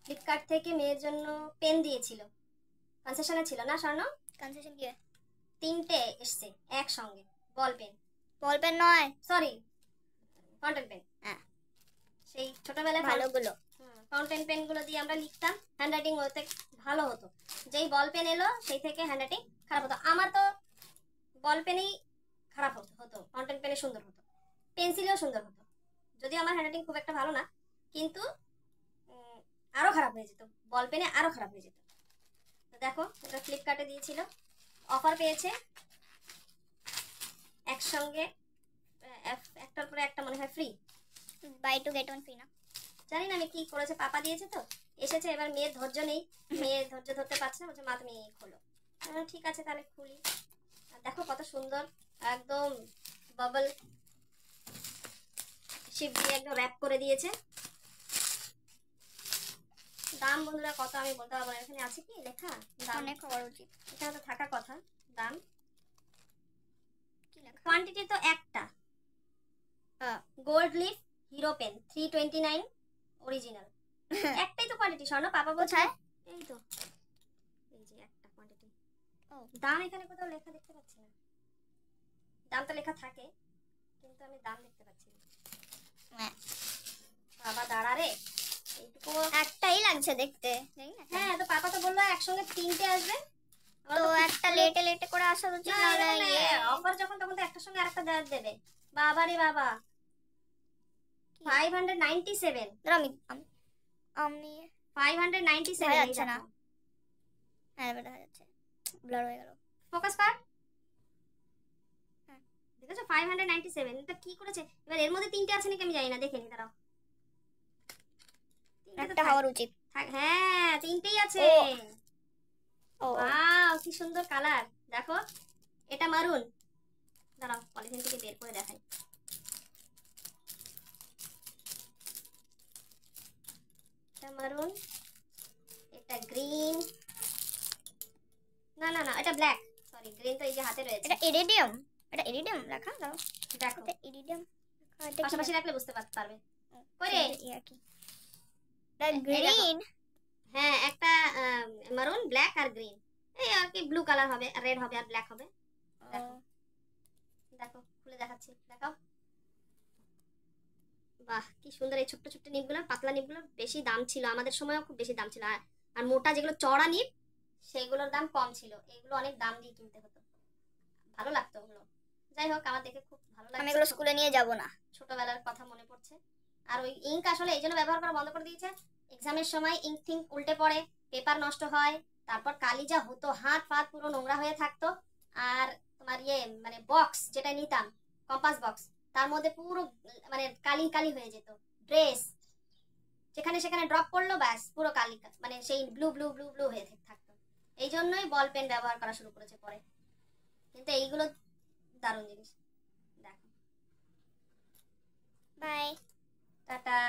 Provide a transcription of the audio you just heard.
Flipkart থেকে মেয়ের জন্য পেন দিয়েছিল, কনসেশনে ছিল না স্বর্ণ? কনসেশন দিয়ে 3টে এসছে একসঙ্গে, বল পেন। বল পেন নয়, সরি, ফাউন্টেন পেন। হ্যাঁ সেই ছোটবেলায় ভালোগুলো ফাউন্টেন পেনগুলো দিয়ে আমরা লিখতাম, হ্যান্ডরাইটিং ওতে ভালো হতো। যেই বল পেন এলো সেই থেকে হ্যান্ডরাইটিং খারাপ হতো। আমার তো বল পেনেই খারাপ হতো, ফাউন্টেন পেনে সুন্দর হতো, পেন্সিলেও সুন্দর হতো। যদিও আমার হ্যান্ডরাইটিং খুব একটা ভালো না, কিন্তু আরও খারাপ হয়ে যেত, বল পেনে আরও খারাপ হয়ে যেত। তো দেখো, এটা ফ্লিপকার্টে দিয়েছিল, অফার পেয়েছে একসঙ্গে, একটার পরে একটা মনে হয় free, buy two get one free না, জানি না আমি কি করেছে, পাপা দিয়েছে তো এসেছে। এবার মেয়ের ধৈর্য নেই, মেয়ে ধৈর্য ধরতে পারছে না, বলছে মা তুমি খোলো। ঠিক আছে তাহলে খুলি। আর দেখো কত সুন্দর, একদম বাবল শিপ দিয়ে একদম র্যাপ করে দিয়েছে। দাম বন্ধুরা কত আমি বলতে পারবো না, এখানে আছে কি লেখা? অনেক হওয়ার উচিত, এখানে তো থাকার কথা দাম। কি লেখা? কোয়ান্টিটি তো একটা, gold leaf Hero pen 329 original. একটাই তো কোয়ান্টিটি স্বর্ণ, পাপা বলছে। এই তো, এই যে একটা কোয়ান্টিটি। দাম এখানে কোথাও লেখা দেখতে পাচ্ছি না, দাম তো লেখা থাকে কিন্তু আমি দাম দেখতে পাচ্ছি না। বাবা দাঁড়া রে, এইটুকু একটাই লাগছে দেখতে। হ্যাঁ, তো পাপা তো বললো একসঙ্গে 3টে আসবে, তো একটা লেটে লেটে করে আসা উচিত, নাহলে অফার যখন তখন তো একটার সঙ্গে আরেকটা দেবে। বাবা রে বাবা, 597। আমি 597 যাচ্ছে না, হ্যাঁ দেখা যাচ্ছে, ব্লার হয়ে গেল। ফোকাস কর, দেখেছো 597। এটা কি করেছে এবার? এর মধ্যে 3টে আছে নাকি আমি জানি না, দেখে নি দাঁড়াও। একটা হওয়ার উচিত, হ্যাঁ 3টেই আছে। ওয়াও কি সুন্দর কালার, দেখো এটা মারুন, দাঁড়াও পলিথিন থেকে বের করে দেখাই। এটা মারুন, এটা গ্রিন, না না না এটা ব্ল্যাক, সরি গ্রিন তো এই যে হাতে রয়েছে। এটা ইরিডিয়াম, এটা ইরিডিয়াম লেখা দাও, দেখো এটা ইরিডিয়াম পাশাপাশি রাখলে বুঝতে পারবে। কই রে গ্রিন, হ্যাঁ একটা মারুন, ব্ল্যাক আর গ্রিন, এই আর কি ব্লু কালার হবে, রেড হবে আর ব্ল্যাক হবে। দেখো দেখো খুলে দেখাচ্ছি, দেখাও। বাহ কি সুন্দর, এই ছোট্ট ছোট্ট নিপগুলো, পাতলা নিপগুলো বেশি দাম ছিল, আমাদের সময়ও খুব বেশি দাম ছিল। আর মোটা যেগুলো চড়া নিপ সেগুলোর দাম কম ছিল, এগুলো অনেক দাম দিয়ে কিনতে হতো, ভালো লাগতো ওগুলো। যাই হোক, আমার দেখে খুব ভালো লাগছে। আমি এগুলো স্কুলে নিয়ে যাব না, ছোটবেলার কথা মনে পড়ছে। আর ওই ইঙ্ক আসলে এই জন্য ব্যবহার করা বন্ধ করে দিয়েছে, এক্সামের সময় ইঙ্ক থিঙ্ক উল্টে পড়ে, পেপার নষ্ট হয়, তারপর কালি যা হতো, হাত ফাত পুরো নোংরা হয়ে থাকতো। আর তোমার মানে বক্স যেটা নিতাম, কম্পাস বক্স, তার মধ্যে পুরো মানে কালি কালি হয়ে যেত। ড্রেস যেখানে সেখানে ড্রপ করলো, ব্যাস পুরো কালি, মানে সেই ব্লু ব্লু ব্লু ব্লু হয়ে থাকতো। এই জন্যই বল পেন ব্যবহার করা শুরু করেছে পরে। কিন্তু এইগুলো দারুণ জিনিস, দেখো। Bye, tata.